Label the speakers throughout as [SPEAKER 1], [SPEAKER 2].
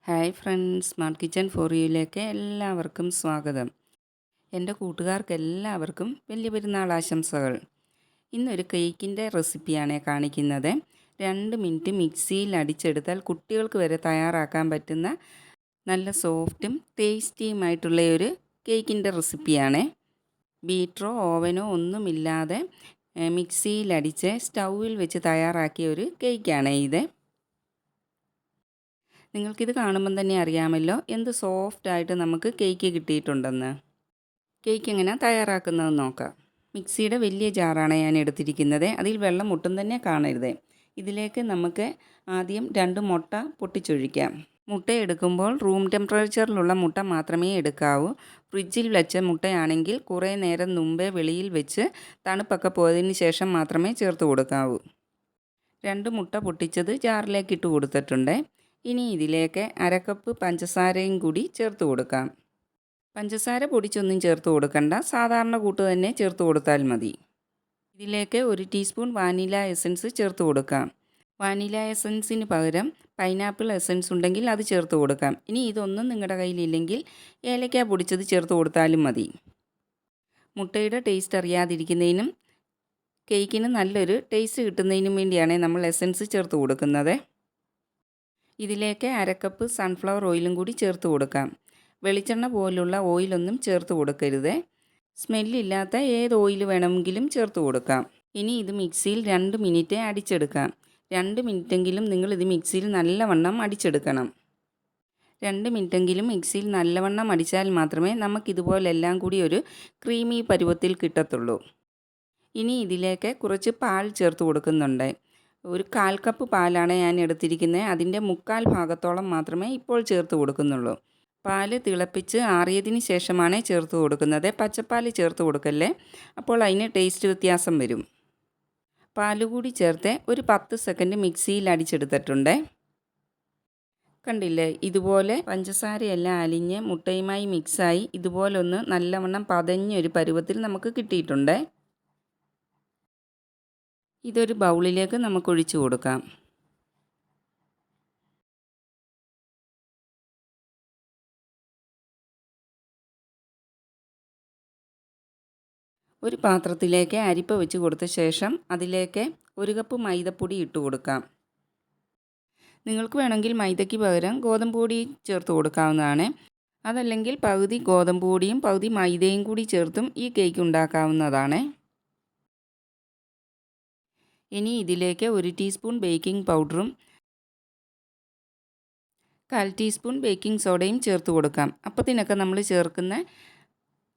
[SPEAKER 1] Hi friends, smart kitchen for യുയിലേക്ക് എല്ലാവർക്കും സ്വാഗതം. എൻ്റെ കൂട്ടുകാർക്ക് എല്ലാവർക്കും വലിയ പെരുന്നാൾ ആശംസകൾ. ഇന്നൊരു കേക്കിൻ്റെ റെസിപ്പിയാണ് കാണിക്കുന്നത്. 2 മിനിറ്റ് മിക്സിയിൽ അടിച്ചെടുത്താൽ കുട്ടികൾക്ക് വരെ തയ്യാറാക്കാൻ പറ്റുന്ന നല്ല സോഫ്റ്റും ടേസ്റ്റിയുമായിട്ടുള്ള ഒരു കേക്കിൻ്റെ റെസിപ്പിയാണ്. ബീറ്ററോ ഓവനോ ഒന്നുമില്ലാതെ മിക്സിയിലടിച്ച് സ്റ്റൗവിൽ വെച്ച് തയ്യാറാക്കിയ ഒരു കേക്കാണ് ഇത്. നിങ്ങൾക്കിത് കാണുമ്പം തന്നെ അറിയാമല്ലോ എന്ത് സോഫ്റ്റായിട്ട് നമുക്ക് കേക്ക് കിട്ടിയിട്ടുണ്ടെന്ന്. കേക്ക് എങ്ങനെയാണ് തയ്യാറാക്കുന്നതെന്ന് നോക്കാം. മിക്സിയുടെ വലിയ ജാറാണ് ഞാൻ എടുത്തിരിക്കുന്നത്. അതിൽ വെള്ളം ഒട്ടും തന്നെ കാണരുത്. ഇതിലേക്ക് നമുക്ക് ആദ്യം 2 മുട്ട പൊട്ടിച്ചൊഴിക്കാം. മുട്ട എടുക്കുമ്പോൾ റൂം ടെമ്പറേച്ചറിലുള്ള മുട്ട മാത്രമേ എടുക്കാവൂ. ഫ്രിഡ്ജിൽ വെച്ച മുട്ടയാണെങ്കിൽ കുറേ നേരം മുമ്പേ വെളിയിൽ വെച്ച് തണുപ്പൊക്കെ പോയതിന് ശേഷം മാത്രമേ ചേർത്ത് കൊടുക്കാവൂ. 2 മുട്ട പൊട്ടിച്ചത് ജാറിലേക്ക് ഇട്ട് കൊടുത്തിട്ടുണ്ട്. ഇനി ഇതിലേക്ക് 1/2 കപ്പ് പഞ്ചസാരയും കൂടി ചേർത്ത് കൊടുക്കാം. പഞ്ചസാര പൊടിച്ചൊന്നും ചേർത്ത് കൊടുക്കണ്ട, സാധാരണ കൂട്ട് തന്നെ ചേർത്ത് കൊടുത്താൽ മതി. ഇതിലേക്ക് 1 ടീസ്പൂൺ വാനില എസൻസ് ചേർത്ത് കൊടുക്കാം. വാനില എസൻസിന് പകരം പൈനാപ്പിൾ എസൻസ് ഉണ്ടെങ്കിൽ അത് ചേർത്ത് കൊടുക്കാം. ഇനി ഇതൊന്നും നിങ്ങളുടെ കയ്യിലില്ലെങ്കിൽ ഏലക്ക പൊടിച്ചത് ചേർത്ത് കൊടുത്താലും മതി. മുട്ടയുടെ ടേസ്റ്റ് അറിയാതിരിക്കുന്നതിനും കേക്കിന് നല്ലൊരു ടേസ്റ്റ് കിട്ടുന്നതിനും വേണ്ടിയാണ് നമ്മൾ എസൻസ് ചേർത്ത് കൊടുക്കുന്നത്. ഇതിലേക്ക് 1/2 കപ്പ് സൺഫ്ലവർ ഓയിലും കൂടി ചേർത്ത് കൊടുക്കാം. വെളിച്ചെണ്ണ പോലുള്ള ഓയിലൊന്നും ചേർത്ത് കൊടുക്കരുത്. സ്മെല്ലില്ലാത്ത ഏത് ഓയിൽ വേണമെങ്കിലും ചേർത്ത് കൊടുക്കാം. ഇനി ഇത് മിക്സിയിൽ 2 മിനിറ്റ് അടിച്ചെടുക്കാം. 2 മിനിറ്റെങ്കിലും നിങ്ങളിത് മിക്സിയിൽ നല്ലവണ്ണം അടിച്ചെടുക്കണം. 2 മിനിറ്റെങ്കിലും മിക്സിയിൽ നല്ലവണ്ണം അടിച്ചാൽ മാത്രമേ നമുക്കിതുപോലെല്ലാം കൂടി ഒരു ക്രീമി പരുവത്തിൽ കിട്ടത്തുള്ളൂ. ഇനി ഇതിലേക്ക് കുറച്ച് പാൽ ചേർത്ത് കൊടുക്കുന്നുണ്ട്. ഒരു 1/4 കപ്പ് പാലാണ് ഞാൻ എടുത്തിരിക്കുന്നത്. അതിൻ്റെ 1/4 ഭാഗത്തോളം മാത്രമേ ഇപ്പോൾ ചേർത്ത് കൊടുക്കുന്നുള്ളൂ. പാല് തിളപ്പിച്ച് ആറിയതിന് ശേഷമാണ് ചേർത്ത് കൊടുക്കുന്നത്. പച്ചപ്പാൽ ചേർത്ത് കൊടുക്കല്ലേ, അപ്പോൾ അതിന് ടേസ്റ്റ് വ്യത്യാസം വരും. പാലുകൂടി ചേർത്ത് ഒരു 10 സെക്കൻഡ് മിക്സിയിൽ അടിച്ചെടുത്തിട്ടുണ്ട്. കണ്ടില്ലേ, ഇതുപോലെ പഞ്ചസാരയെല്ലാം അലിഞ്ഞ് മുട്ടയുമായി മിക്സായി ഇതുപോലൊന്ന് നല്ലവണ്ണം പതഞ്ഞൊരു പരുവത്തിൽ നമുക്ക് കിട്ടിയിട്ടുണ്ട്. ഇതൊരു ബൗളിലേക്ക് നമുക്ക് ഒഴിച്ചു കൊടുക്കാം. ഒരു പാത്രത്തിലേക്ക് അരിപ്പ വെച്ച് കൊടുത്ത ശേഷം അതിലേക്ക് 1 കപ്പ് മൈദപ്പൊടി ഇട്ട് കൊടുക്കാം. നിങ്ങൾക്ക് വേണമെങ്കിൽ മൈദയ്ക്ക് പകരം ഗോതമ്പ് പൊടി ചേർത്ത് കൊടുക്കാവുന്നതാണ്. അതല്ലെങ്കിൽ പകുതി ഗോതമ്പ് പൊടിയും പകുതി മൈദയും കൂടി ചേർത്തും ഈ കേക്ക് ഉണ്ടാക്കാവുന്നതാണ്. ഇനി ഇതിലേക്ക് 1 ടീസ്പൂൺ ബേക്കിംഗ് പൗഡറും 1/4 ടീസ്പൂൺ ബേക്കിംഗ് സോഡയും ചേർത്ത് കൊടുക്കാം. അപ്പത്തിനൊക്കെ നമ്മൾ ചേർക്കുന്ന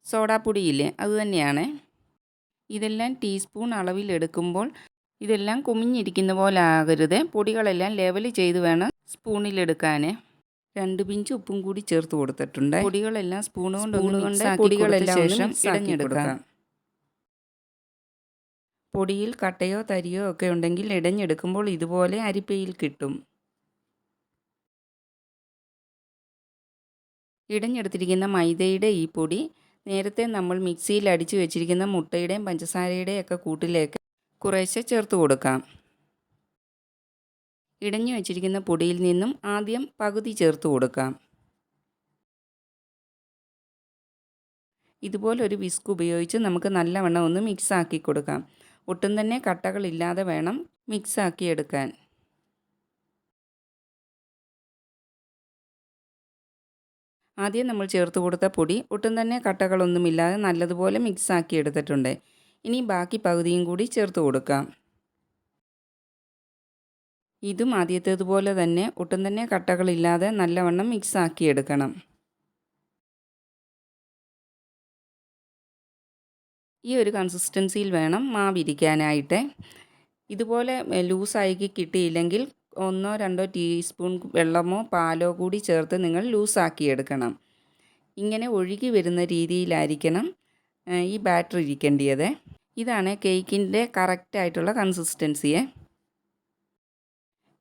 [SPEAKER 1] സോഡാപ്പൊടിയില്ലേ, അത് തന്നെയാണ്. ഇതെല്ലാം ടീസ്പൂൺ അളവിലെടുക്കുമ്പോൾ ഇതെല്ലാം കുമിഞ്ഞിരിക്കുന്ന പോലെ ആകരുത്. പൊടികളെല്ലാം ലെവൽ ചെയ്ത് വേണം സ്പൂണിലെടുക്കാൻ. 2 പിഞ്ച് ഉപ്പും കൂടി ചേർത്ത് കൊടുത്തിട്ടുണ്ട്. പൊടികളെല്ലാം സ്പൂൺ കൊണ്ട് പൊടികളെല്ലാം ശേഷം ഇടഞ്ഞെടുക്കാം. പൊടിയിൽ കട്ടയോ തരിയോ ഒക്കെ ഉണ്ടെങ്കിൽ ഇടഞ്ഞെടുക്കുമ്പോൾ ഇതുപോലെ അരിപ്പയിൽ കിട്ടും. ഇടഞ്ഞെടുത്തിരിക്കുന്ന മൈദയുടെ ഈ പൊടി നേരത്തെ നമ്മൾ മിക്സിയിൽ അടിച്ചു വെച്ചിരിക്കുന്ന മുട്ടയുടെയും പഞ്ചസാരയുടെയും ഒക്കെ കൂട്ടിലേക്ക് കുറേശ്ശെ ചേർത്ത് കൊടുക്കാം. ഇടഞ്ഞു വെച്ചിരിക്കുന്ന പൊടിയിൽ നിന്നും ആദ്യം പകുതി ചേർത്ത് കൊടുക്കാം. ഇതുപോലൊരു വിസ്ക് ഉപയോഗിച്ച് നമുക്ക് നല്ലവണ്ണം ഒന്ന് മിക്സാക്കി കൊടുക്കാം. ഒട്ടും തന്നെ കട്ടകളില്ലാതെ വേണം മിക്സാക്കി എടുക്കാൻ. ആദ്യം നമ്മൾ ചേർത്ത് കൊടുത്ത പൊടി ഒട്ടും തന്നെ കട്ടകളൊന്നുമില്ലാതെ നല്ലതുപോലെ മിക്സാക്കി എടുത്തിട്ടുണ്ട്. ഇനി ബാക്കി പകുതിയും കൂടി ചേർത്ത് കൊടുക്കാം. ഇതും ആദ്യത്തേതുപോലെ തന്നെ ഒട്ടും തന്നെ കട്ടകളില്ലാതെ നല്ലവണ്ണം മിക്സാക്കി എടുക്കണം. ഈ ഒരു കൺസിസ്റ്റൻസിയിൽ വേണം മാവിരിക്കാനായിട്ട്. ഇതുപോലെ ലൂസായി കിട്ടിയില്ലെങ്കിൽ 1-2 ടീസ്പൂൺ വെള്ളമോ പാലോ കൂടി ചേർത്ത് നിങ്ങൾ ലൂസാക്കി എടുക്കണം. ഇങ്ങനെ ഒഴുകി വരുന്ന രീതിയിലായിരിക്കണം ഈ ബാറ്റർ ഇരിക്കേണ്ടത്. ഇതാണ് കേക്കിൻ്റെ കറക്റ്റായിട്ടുള്ള കൺസിസ്റ്റൻസിയെ.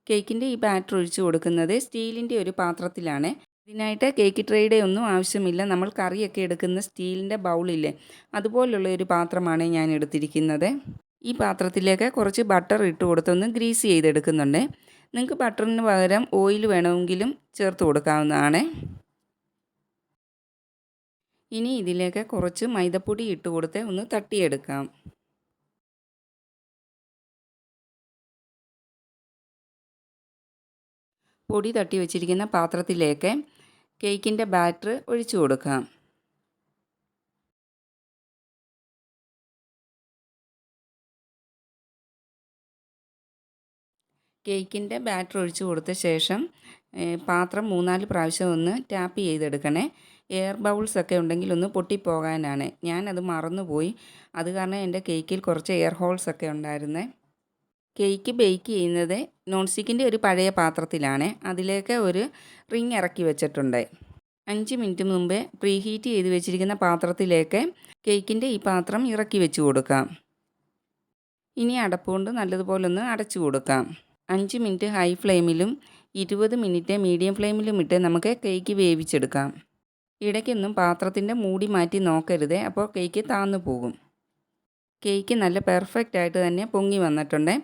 [SPEAKER 1] കേക്കിൻ്റെ ഈ ബാറ്റർ ഒഴിച്ച് കൊടുക്കുന്നത് സ്റ്റീലിൻ്റെ ഒരു പാത്രത്തിലാണ്. ഇതിനായിട്ട് കേക്ക് ട്രേയുടെ ഒന്നും ആവശ്യമില്ല. നമ്മൾ കറിയൊക്കെ എടുക്കുന്ന സ്റ്റീലിൻ്റെ ബൗളില്ലേ, അതുപോലുള്ള ഒരു പാത്രമാണ് ഞാൻ എടുത്തിരിക്കുന്നത്. ഈ പാത്രത്തിലേക്ക് കുറച്ച് ബട്ടർ ഇട്ട് കൊടുത്തൊന്ന് ഗ്രീസ് ചെയ്തെടുക്കുന്നുണ്ട്. നിങ്ങൾക്ക് ബട്ടറിന് പകരം ഓയിൽ വേണമെങ്കിലും ചേർത്ത് കൊടുക്കാവുന്നതാണ്. ഇനി ഇതിലേക്ക് കുറച്ച് മൈദപ്പൊടി ഇട്ട് കൊടുത്ത് ഒന്ന് തട്ടിയെടുക്കാം. പൊടി തട്ടി വെച്ചിരിക്കുന്ന പാത്രത്തിലേക്ക് കേക്കിൻ്റെ ബാറ്റർ ഒഴിച്ചു കൊടുക്കാം. കേക്കിൻ്റെ ബാറ്റർ ഒഴിച്ചു കൊടുത്ത ശേഷം പാത്രം 3-4 പ്രാവശ്യം ഒന്ന് ടാപ്പ് ചെയ്തെടുക്കണേ. എയർ ബൗൾസൊക്കെ ഉണ്ടെങ്കിൽ ഒന്ന് പൊട്ടിപ്പോകാനാണ്. ഞാനത് മറന്നുപോയി. അത് കാരണം എൻ്റെ കേക്കിൽ കുറച്ച് എയർ ഹോൾസൊക്കെ ഉണ്ടായിരുന്നേ. കേക്ക് ബേക്ക് ചെയ്യുന്നത് നോൺ സ്റ്റിക്കിൻ്റെ ഒരു പഴയ പാത്രത്തിലാണ്. അതിലേക്ക് ഒരു റിങ് ഇറക്കി വെച്ചിട്ടുണ്ട്. 5 മിനിറ്റ് മുമ്പേ പ്രീ ഹീറ്റ് ചെയ്ത് വെച്ചിരിക്കുന്ന പാത്രത്തിലേക്ക് കേക്കിൻ്റെ ഈ പാത്രം ഇറക്കി വെച്ച് കൊടുക്കാം. ഇനി അടപ്പുകൊണ്ട് നല്ലതുപോലെ ഒന്ന് അടച്ചു കൊടുക്കാം. 5 മിനിറ്റ് ഹൈ ഫ്ലെയിമിലും 20 മിനിറ്റ് മീഡിയം ഫ്ലെയിമിലും ഇട്ട് നമുക്ക് കേക്ക് വേവിച്ചെടുക്കാം. ഇടയ്ക്കൊന്നും പാത്രത്തിൻ്റെ മൂടി മാറ്റി നോക്കരുത്, അപ്പോൾ കേക്ക് താന്നു പോകും. കേക്ക് നല്ല പെർഫെക്റ്റ് ആയിട്ട് തന്നെ പൊങ്ങി വന്നിട്ടുണ്ട്.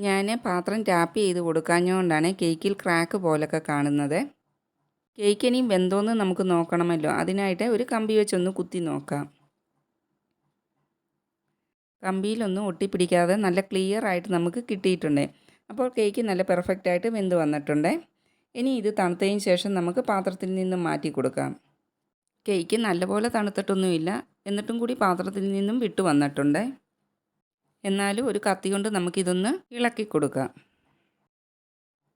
[SPEAKER 1] ഞാൻ പാത്രം ടാപ്പ് ചെയ്ത് കൊടുക്കാഞ്ഞതുകൊണ്ടാണ് കേക്കിൽ ക്രാക്ക് പോലൊക്കെ കാണുന്നത്. കേക്ക് ഇനിയും വെന്തോന്ന് നമുക്ക് നോക്കണമല്ലോ, അതിനായിട്ട് ഒരു കമ്പി വെച്ചൊന്ന് കുത്തി നോക്കാം. കമ്പിയിലൊന്നും ഒട്ടിപ്പിടിക്കാതെ നല്ല ക്ലിയർ ആയിട്ട് നമുക്ക് കിട്ടിയിട്ടുണ്ട്. അപ്പോൾ കേക്ക് നല്ല പെർഫെക്റ്റ് ആയിട്ട് വെന്ത് വന്നിട്ടുണ്ട്. ഇനി ഇത് തണുത്തതിന് ശേഷം നമുക്ക് പാത്രത്തിൽ നിന്നും മാറ്റി കൊടുക്കാം. കേക്ക് നല്ലപോലെ തണുത്തിട്ടൊന്നുമില്ല, എന്നിട്ടും കൂടി പാത്രത്തിൽ നിന്നും വിട്ടു വന്നിട്ടുണ്ട്. എന്നാലും ഒരു കത്തി കൊണ്ട് നമുക്കിതൊന്ന് ഇളക്കി കൊടുക്കാം.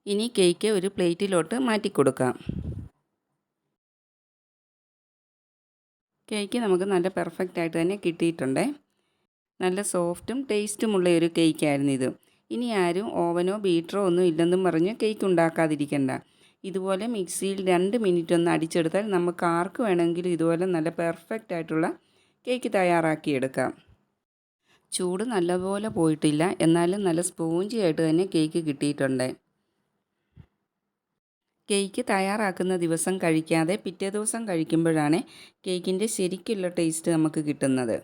[SPEAKER 1] ഇനി കേക്ക് ഒരു പ്ലേറ്റിലോട്ട് മാറ്റി കൊടുക്കാം. കേക്ക് നമുക്ക് നല്ല പെർഫെക്റ്റ് ആയിട്ട് തന്നെ കിട്ടിയിട്ടുണ്ട്. നല്ല സോഫ്റ്റും ടേസ്റ്റുമുള്ള ഒരു കേക്കായിരുന്നു ഇത്. ഇനി ആരും ഓവനോ ബീറ്ററോ ഒന്നും ഇല്ലെന്നും പറഞ്ഞ് കേക്ക് ഉണ്ടാക്കാതിരിക്കണ്ട. ഇതുപോലെ മിക്സിയിൽ 2 മിനിറ്റ് ഒന്ന് അടിച്ചെടുത്താൽ നമുക്ക് ആർക്ക് വേണമെങ്കിലും ഇതുപോലെ നല്ല പെർഫെക്റ്റ് ആയിട്ടുള്ള കേക്ക് തയ്യാറാക്കിയെടുക്കാം. ചൂട് നല്ലപോലെ പോയിട്ടില്ല, എന്നാലും നല്ല സ്പോഞ്ചി ആയിട്ട് തന്നെ കേക്ക് കിട്ടിയിട്ടുണ്ട്. കേക്ക് തയ്യാറാക്കുന്ന ദിവസം കഴിക്കാതെ പിറ്റേ ദിവസം കഴിക്കുമ്പോഴാണ് കേക്കിൻ്റെ ശരിക്കുള്ള ടേസ്റ്റ് നമുക്ക് കിട്ടുന്നത്.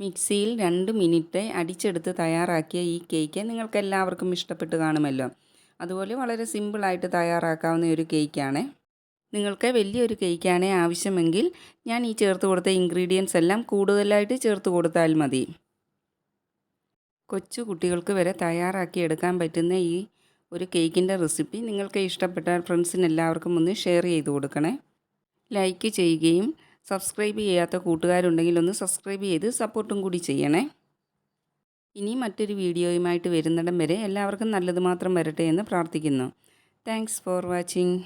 [SPEAKER 1] മിക്സിയിൽ 2 മിനിറ്റ് അടിച്ചെടുത്ത് തയ്യാറാക്കിയ ഈ കേക്ക് നിങ്ങൾക്ക് എല്ലാവർക്കും ഇഷ്ടപ്പെട്ട് കാണുമല്ലോ. അതുപോലെ വളരെ സിമ്പിളായിട്ട് തയ്യാറാക്കാവുന്ന ഒരു കേക്കാണ്. നിങ്ങൾക്ക് വലിയൊരു കേക്കാണ് ആവശ്യമെങ്കിൽ ഞാൻ ഈ ചേർത്ത് കൊടുത്ത ഇൻഗ്രീഡിയൻസ് എല്ലാം കൂടുതലായിട്ട് ചേർത്ത് കൊടുത്താൽ മതി. കൊച്ചു കുട്ടികൾക്ക് വരെ തയ്യാറാക്കി എടുക്കാൻ പറ്റുന്ന ഈ ഒരു കേക്കിൻ്റെ റെസിപ്പി നിങ്ങൾക്ക് ഇഷ്ടപ്പെട്ടാൽ ഫ്രണ്ട്സിന് എല്ലാവർക്കും ഒന്ന് ഷെയർ ചെയ്ത് കൊടുക്കണേ. ലൈക്ക് ചെയ്യുകയും സബ്സ്ക്രൈബ് ചെയ്യാത്ത കൂട്ടുകാരുണ്ടെങ്കിൽ ഒന്ന് സബ്സ്ക്രൈബ് ചെയ്ത് സപ്പോർട്ടും കൂടി ചെയ്യണേ. ഇനി മറ്റൊരു വീഡിയോയുമായിട്ട് വരുന്നിടം വരെ എല്ലാവർക്കും നല്ലത് മാത്രം വരട്ടെ എന്ന് പ്രാർത്ഥിക്കുന്നു. Thanks for watching.